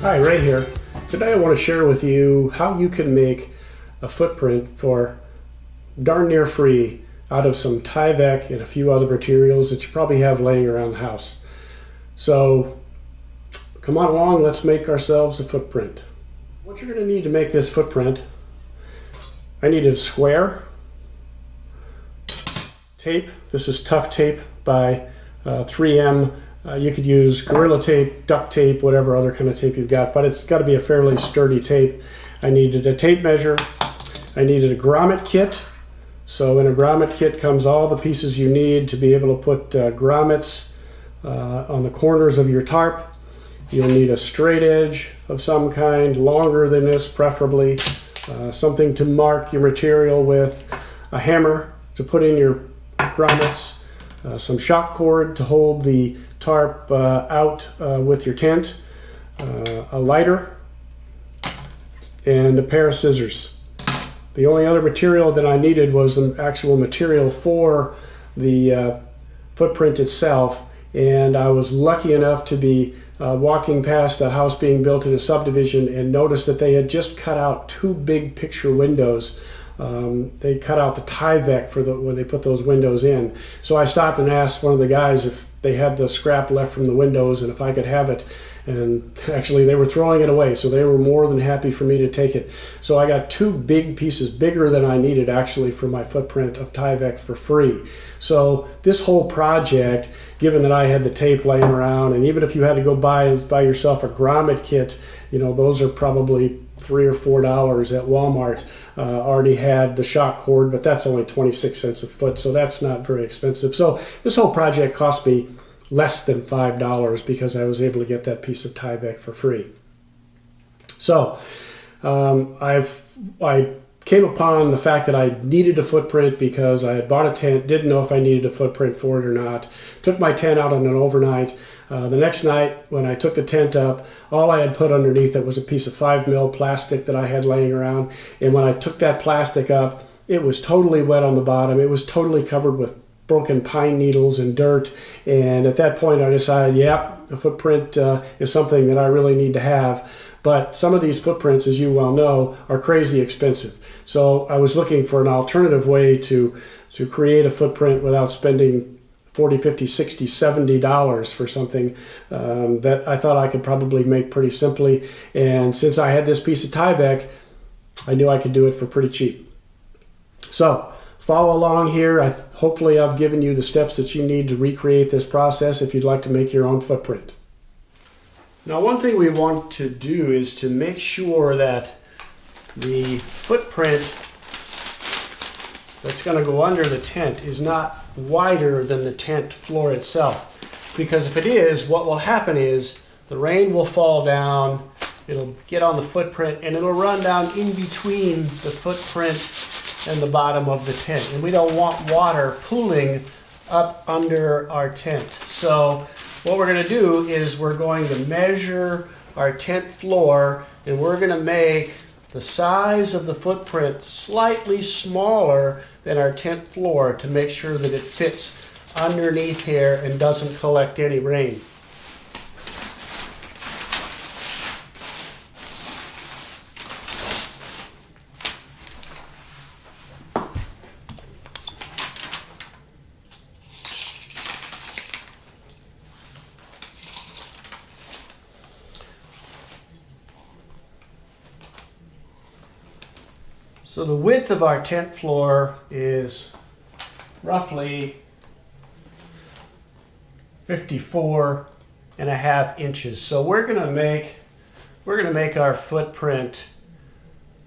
Hi, Ray here. Today I want to share with you how you can make a footprint for darn near free out of some Tyvec and a few other materials that you probably have laying around the house. So come on along, let's make ourselves a footprint. What you're going to need to make this footprint, I needed a square, tape. This is tough tape by 3M. You could use Gorilla Tape, duct tape, whatever other kind of tape you've got, but it's got to be a fairly sturdy tape. I needed a tape measure. I needed a grommet kit. So in a grommet kit comes all the pieces you need to be able to put grommets on the corners of your tarp. You'll need a straight edge of some kind, longer than this preferably, something to mark your material with, a hammer to put in your grommets, some shock cord to hold the tarp out with your tent, a lighter, and a pair of scissors. The only other material that I needed was the actual material for the footprint itself, and I was lucky enough to be walking past a house being built in a subdivision and noticed that they had just cut out two big picture windows. They cut out the Tyvec for when they put those windows in. So I stopped and asked one of the guys if they had the scrap left from the windows and if I could have it. And actually they were throwing it away, so they were more than happy for me to take it. So I got two big pieces, bigger than I needed actually, for my footprint of Tyvec for free. So this whole project, given that I had the tape laying around, and even if you had to go buy yourself a grommet kit, you know, those are probably $3 or $4 at Walmart. Already had the shock cord, but that's only 26 cents a foot, so that's not very expensive. So this whole project cost me less than $5 because I was able to get that piece of Tyvec for free. So I came upon the fact that I needed a footprint because I had bought a tent, didn't know if I needed a footprint for it or not. Took my tent out on an overnight. The next night when I took the tent up, all I had put underneath it was a piece of 5mm plastic that I had laying around. And when I took that plastic up, it was totally wet on the bottom. It was totally covered with broken pine needles and dirt. And at that point I decided, yeah, a footprint is something that I really need to have. But some of these footprints, as you well know, are crazy expensive. So I was looking for an alternative way to create a footprint without spending $40, $50, $60, $70 for something that I thought I could probably make pretty simply. And since I had this piece of Tyvec, I knew I could do it for pretty cheap. So follow along here. Hopefully I've given you the steps that you need to recreate this process if you'd like to make your own footprint. Now, one thing we want to do is to make sure that the footprint that's going to go under the tent is not wider than the tent floor itself. Because if it is, what will happen is the rain will fall down, it'll get on the footprint, and it'll run down in between the footprint and the bottom of the tent. And we don't want water pooling up under our tent. So what we're going to do is we're going to measure our tent floor, and we're going to make the size of the footprint slightly smaller than our tent floor to make sure that it fits underneath here and doesn't collect any rain. So the width of our tent floor is roughly 54.5 inches. So we're gonna make our footprint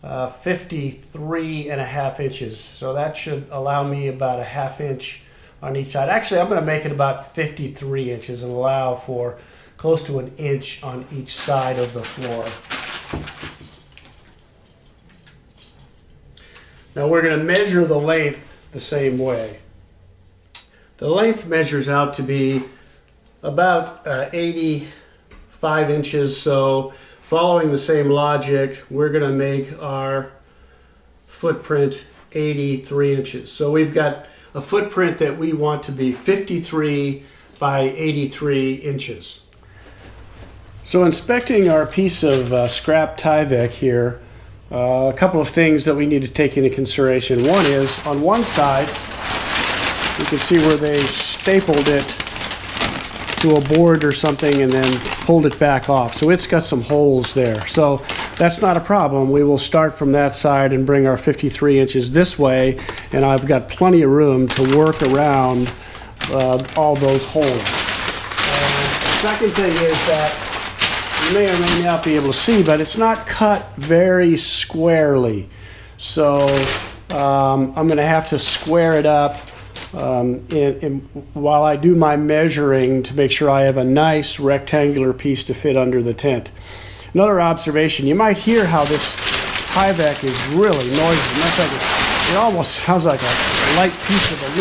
53.5 inches. So that should allow me about a ½ inch on each side. Actually, I'm gonna make it about 53 inches and allow for close to an inch on each side of the floor. Now we're going to measure the length the same way. The length measures out to be about 85 inches, so following the same logic, we're going to make our footprint 83 inches. So we've got a footprint that we want to be 53 by 83 inches. So inspecting our piece of scrap Tyvek here, a couple of things that we need to take into consideration. One is, on one side, you can see where they stapled it to a board or something and then pulled it back off. So it's got some holes there. So that's not a problem. We will start from that side and bring our 53 inches this way, and I've got plenty of room to work around all those holes. The second thing is that you may or may not be able to see, but it's not cut very squarely. So I'm going to have to square it up while I do my measuring to make sure I have a nice rectangular piece to fit under the tent. Another observation, you might hear how this Tyvek is really noisy. It almost sounds like a light piece of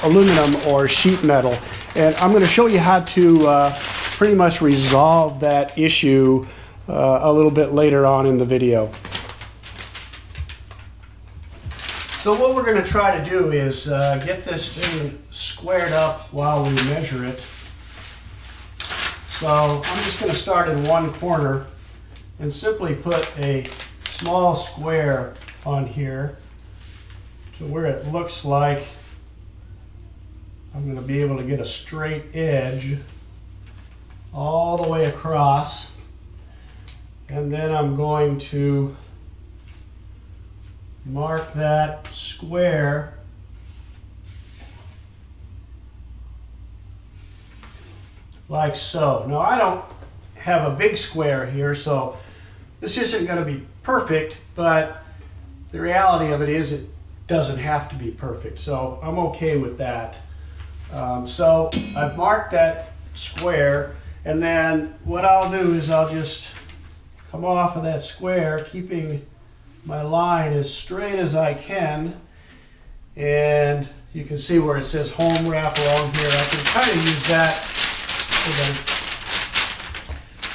aluminum or sheet metal. And I'm going to show you how to pretty much resolve that issue a little bit later on in the video. So what we're going to try to do is get this thing squared up while we measure it. So I'm just going to start in one corner and simply put a small square on here to where it looks like I'm going to be able to get a straight edge all the way across, and then I'm going to mark that square like so. Now I don't have a big square here, so this isn't going to be perfect, but the reality of it is it doesn't have to be perfect, so I'm okay with that. So I've marked that square, and then what I'll do is I'll just come off of that square, keeping my line as straight as I can, and you can see where it says home wrap along here. I can kind of use that.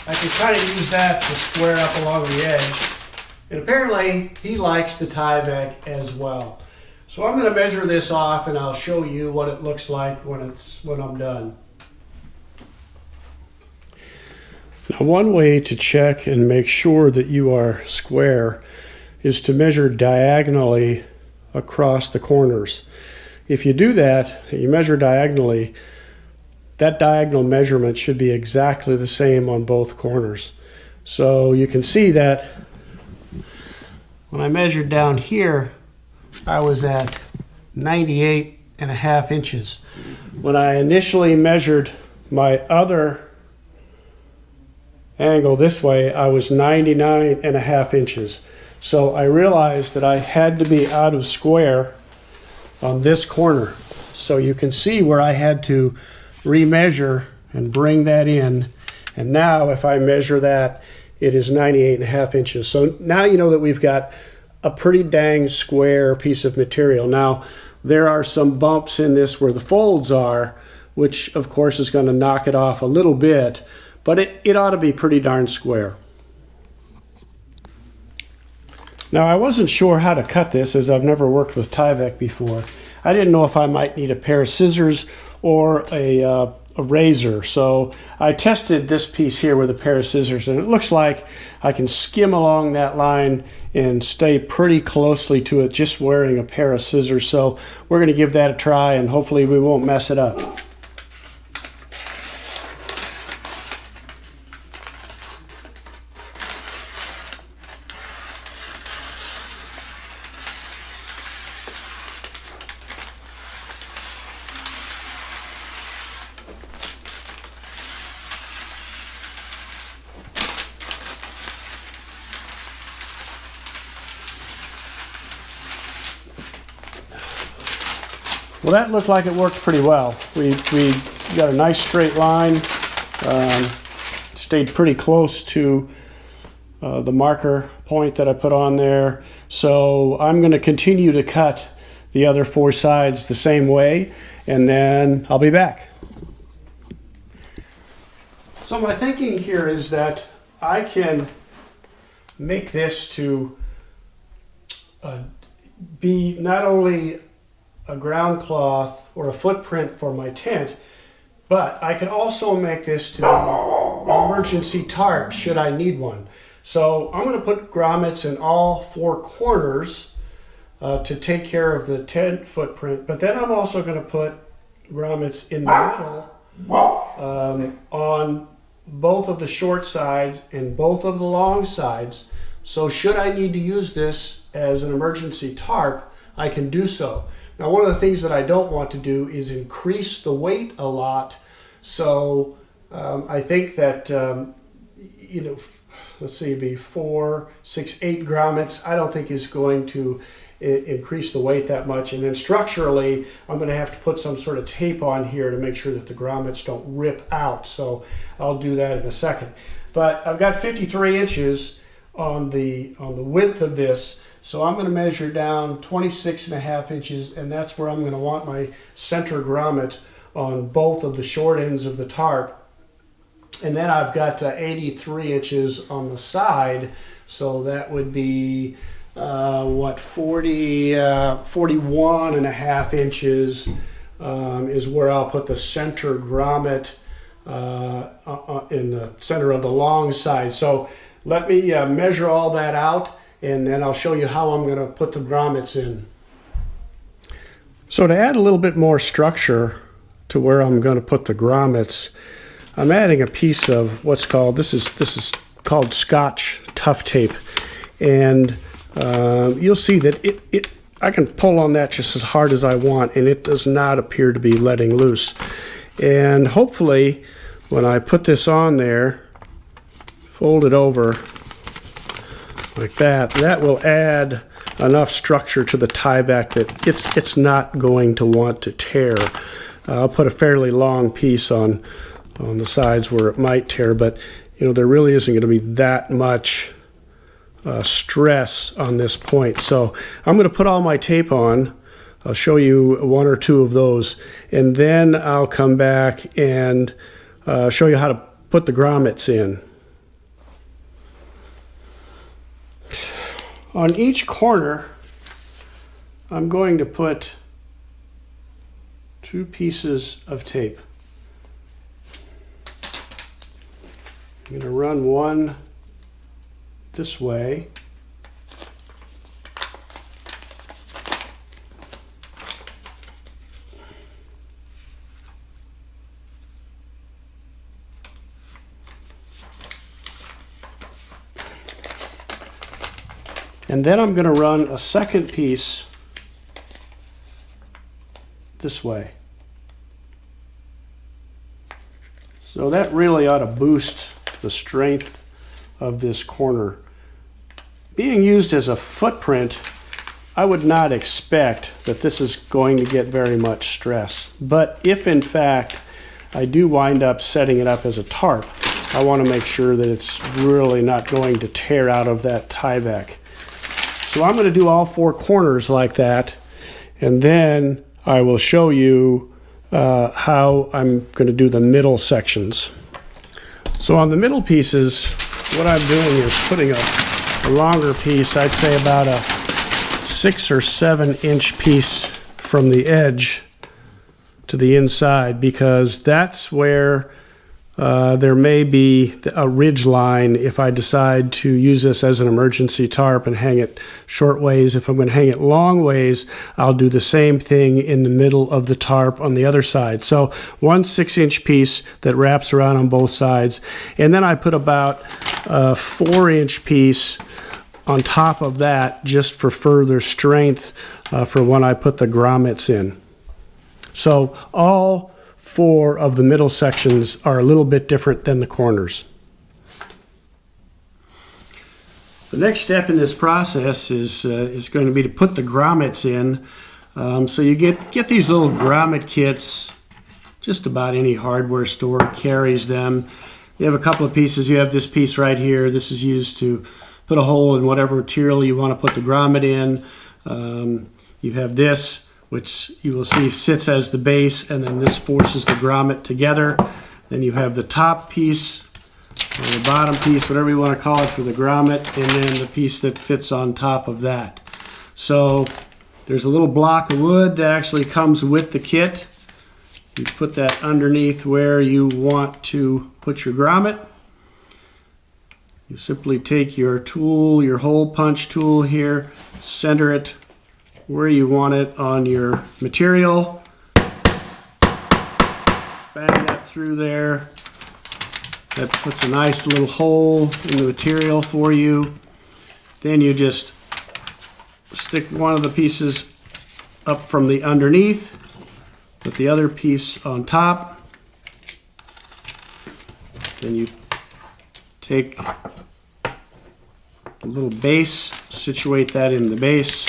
I can kind of use that to square up along the edge. And apparently he likes the Tyvek as well. So I'm going to measure this off and I'll show you what it looks like when I'm done. Now, one way to check and make sure that you are square is to measure diagonally across the corners. If you do that, you measure diagonally, that diagonal measurement should be exactly the same on both corners. So you can see that when I measured down here, I was at 98.5 inches. When I initially measured my other angle this way, I was 99.5 inches. So I realized that I had to be out of square on this corner. So you can see where I had to remeasure and bring that in. And now if I measure that, it is 98.5 inches. So now you know that we've got a pretty dang square piece of material. Now, there are some bumps in this where the folds are, which of course is going to knock it off a little bit, but it ought to be pretty darn square. Now, I wasn't sure how to cut this, as I've never worked with Tyvek before. I didn't know if I might need a pair of scissors or a razor. So I tested this piece here with a pair of scissors, and it looks like I can skim along that line and stay pretty closely to it just wearing a pair of scissors. So we're going to give that a try, and hopefully we won't mess it up. Well, that looked like it worked pretty well. We got a nice straight line, stayed pretty close to the marker point that I put on there. So I'm going to continue to cut the other four sides the same way, and then I'll be back. So my thinking here is that I can make this to be not only a ground cloth or a footprint for my tent, but I could also make this to emergency tarp should I need one. So I'm going to put grommets in all four corners to take care of the tent footprint, but then I'm also going to put grommets in the middle on both of the short sides and both of the long sides. So should I need to use this as an emergency tarp, I can do so. Now, one of the things that I don't want to do is increase the weight a lot. So I think that, you know, let's see, it'd be 4, 6, 8 grommets. I don't think is going to increase the weight that much. And then structurally, I'm going to have to put some sort of tape on here to make sure that the grommets don't rip out. So I'll do that in a second. But I've got 53 inches on the width of this. So I'm going to measure down 26.5 inches, and that's where I'm going to want my center grommet on both of the short ends of the tarp. And then I've got 83 inches on the side, so that would be what, 41.5 inches is where I'll put the center grommet in the center of the long side. So let me measure all that out, and then I'll show you how I'm going to put the grommets in. So to add a little bit more structure to where I'm going to put the grommets, I'm adding a piece of what's called, this is called Scotch tough tape, and you'll see that I can pull on that just as hard as I want, and it does not appear to be letting loose. And hopefully, when I put this on there, fold it over like that, that will add enough structure to the Tyvec that it's not going to want to tear. I'll put a fairly long piece on the sides where it might tear, but you know, there really isn't going to be that much stress on this point. So I'm going to put all my tape on. I'll show you one or two of those, and then I'll come back and show you how to put the grommets in. On each corner, I'm going to put 2 pieces of tape. I'm going to run one this way, and then I'm going to run a second piece this way. So that really ought to boost the strength of this corner. Being used as a footprint, I would not expect that this is going to get very much stress. But if in fact I do wind up setting it up as a tarp, I want to make sure that it's really not going to tear out of that Tyvec. So I'm going to do all 4 corners like that, and then I will show you how I'm going to do the middle sections. So on the middle pieces, what I'm doing is putting a longer piece, I'd say about a 6 or 7 inch piece from the edge to the inside, because that's where there may be a ridge line if I decide to use this as an emergency tarp and hang it short ways. If I'm going to hang it long ways, I'll do the same thing in the middle of the tarp on the other side. So one 6-inch piece that wraps around on both sides, and then I put about a 4-inch piece on top of that just for further strength for when I put the grommets in. So all 4 of the middle sections are a little bit different than the corners. The next step in this process is going to be to put the grommets in. So you get these little grommet kits. Just about any hardware store carries them. You have a couple of pieces. You have this piece right here. This is used to put a hole in whatever material you want to put the grommet in. You have this, which you will see sits as the base, and then this forces the grommet together. Then you have the top piece, or the bottom piece, whatever you want to call it, for the grommet, and then the piece that fits on top of that. So there's a little block of wood that actually comes with the kit. You put that underneath where you want to put your grommet. You simply take your tool, your hole punch tool here, center it where you want it on your material. Bang that through there. That puts a nice little hole in the material for you. Then you just stick one of the pieces up from the underneath, put the other piece on top. Then you take a little base, situate that in the base.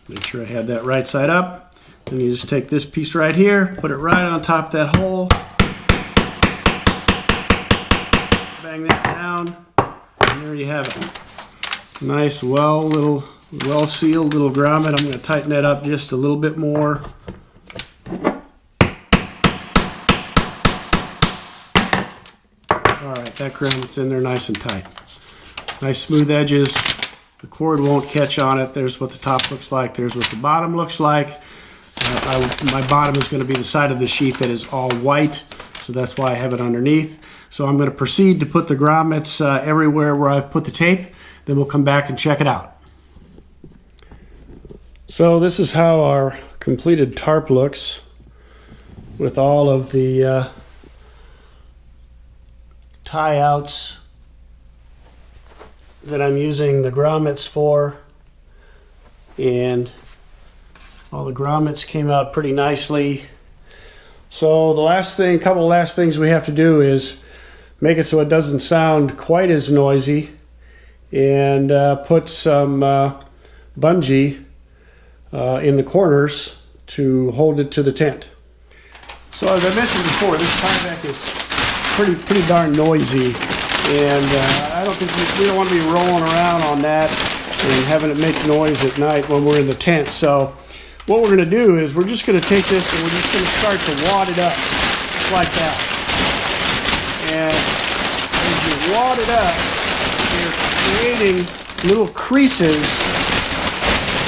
Make sure I had that right side up. Then you just take this piece right here, put it right on top of that hole. Bang that down, and there you have it. Nice, well-sealed little grommet. I'm going to tighten that up just a little bit more. All right, that grommet's in there nice and tight. Nice smooth edges. The cord won't catch on it. There's what the top looks like. There's what the bottom looks like. My bottom is going to be the side of the sheet that is all white, so that's why I have it underneath. So I'm going to proceed to put the grommets everywhere where I've put the tape. Then we'll come back and check it out. So this is how our completed tarp looks with all of the tie outs that I'm using the grommets for, and all the grommets came out pretty nicely. So the couple of last things we have to do is make it so it doesn't sound quite as noisy, and put some bungee in the corners to hold it to the tent. So as I mentioned before, this Tyvec is pretty darn noisy, and I don't think we don't want to be rolling around on that and having it make noise at night when we're in the tent. So what we're going to do is we're just going to take this and we're just going to start to wad it up like that. And as you wad it up, you're creating little creases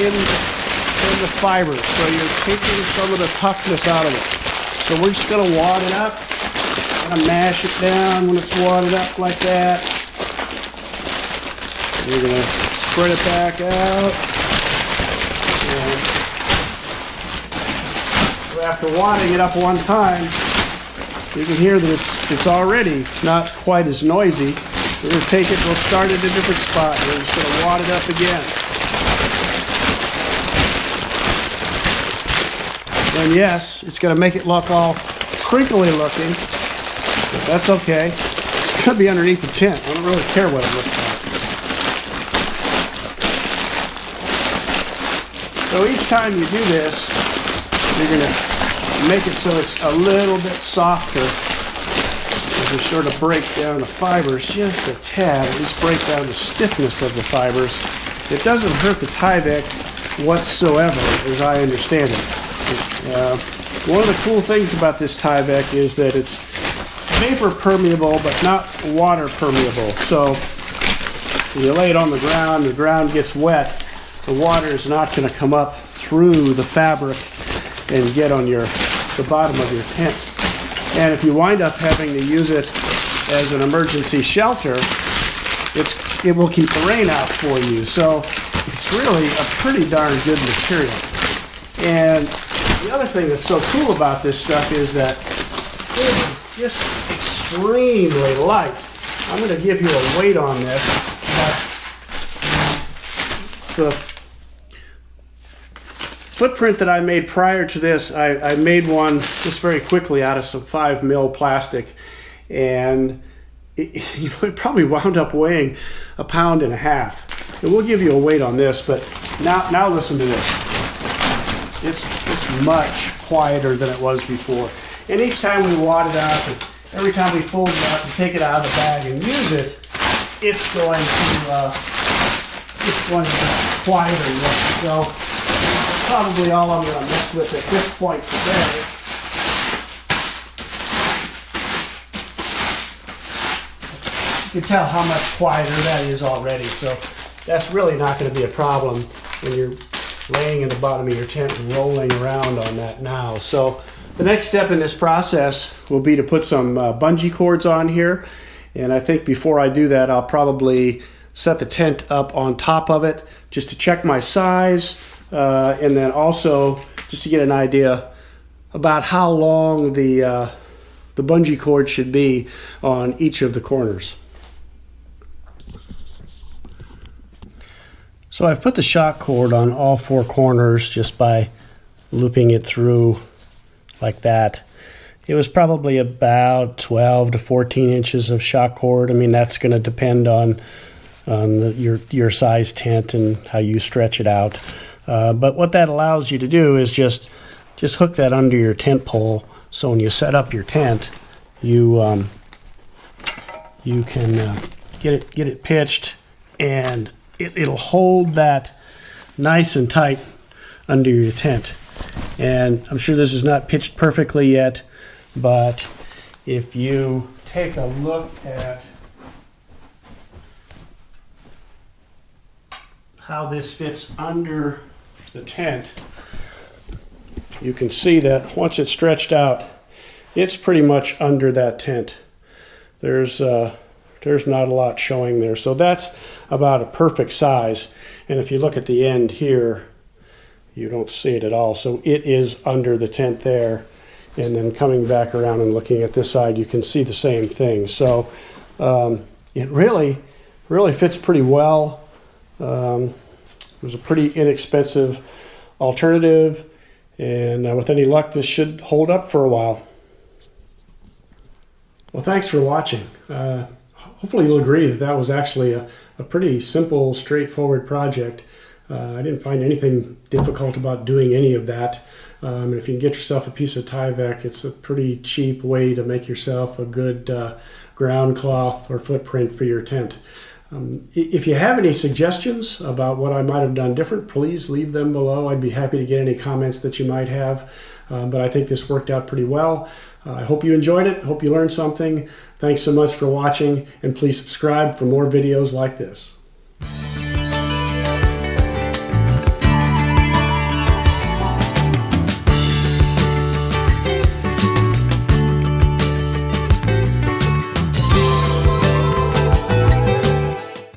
in the fiber. So you're taking some of the toughness out of it. So we're just going to wad it up. Kind of mash it down when it's wadded up like that. We're going to spread it back out. And after wadding it up one time, you can hear that it's already not quite as noisy. We're going to take it, we'll start at a different spot. We're just going to wad it up again. And yes, it's going to make it look all crinkly looking, but that's okay. It's going to be underneath the tent. I don't really care what it looks like. So each time you do this, you're going to make it so it's a little bit softer as you sort of break down the fibers just a tad, at least break down the stiffness of the fibers. It doesn't hurt the Tyvec whatsoever, as I understand it. One of the cool things about this Tyvec is that it's vapor permeable but not water permeable. So when you lay it on the ground gets wet, the water is not going to come up through the fabric and get on the bottom of your tent. And if you wind up having to use it as an emergency shelter, it will keep the rain out for you. So it's really a pretty darn good material. And the other thing that's so cool about this stuff is that it is just extremely light. I'm going to give you a weight on this. The footprint that I made prior to this, I made one just very quickly out of some 5mm plastic, and it probably wound up weighing 1.5 pounds. And we'll give you a weight on this, but now listen to this. It's much quieter than it was before. And each time we wad it up, and every time we fold it up and take it out of the bag and use it, it's going to be quieter look. So that's probably all I'm going to mess with at this point today. You can tell how much quieter that is already. So that's really not going to be a problem when you're laying in the bottom of your tent and rolling around on that now. So The next step in this process will be to put some bungee cords on here. And I think before I do that, I'll probably set the tent up on top of it just to check my size, and then also just to get an idea about how long the bungee cord should be on each of the corners. So I've put the shock cord on all 4 corners just by looping it through like that. It was probably about 12 to 14 inches of shock cord. I mean, that's going to depend on your size tent and how you stretch it out. But what that allows you to do is just hook that under your tent pole. So when you set up your tent, you can get it pitched, and it'll hold that nice and tight under your tent. And I'm sure this is not pitched perfectly yet, but if you take a look at how this fits under the tent, you can see that once it's stretched out, it's pretty much under that tent. There's not a lot showing there. So that's about a perfect size. And if you look at the end here, you don't see it at all. So it is under the tent there. And then coming back around and looking at this side, you can see the same thing. So it really fits pretty well. It was a pretty inexpensive alternative, and with any luck, this should hold up for a while. Well, thanks for watching. Hopefully you'll agree that that was actually a pretty simple, straightforward project. I didn't find anything difficult about doing any of that. And if you can get yourself a piece of Tyvec, it's a pretty cheap way to make yourself a good ground cloth or footprint for your tent. If you have any suggestions about what I might have done different, please leave them below. I'd be happy to get any comments that you might have. But I think this worked out pretty well. I hope you enjoyed it. Hope you learned something. Thanks so much for watching, and please subscribe for more videos like this.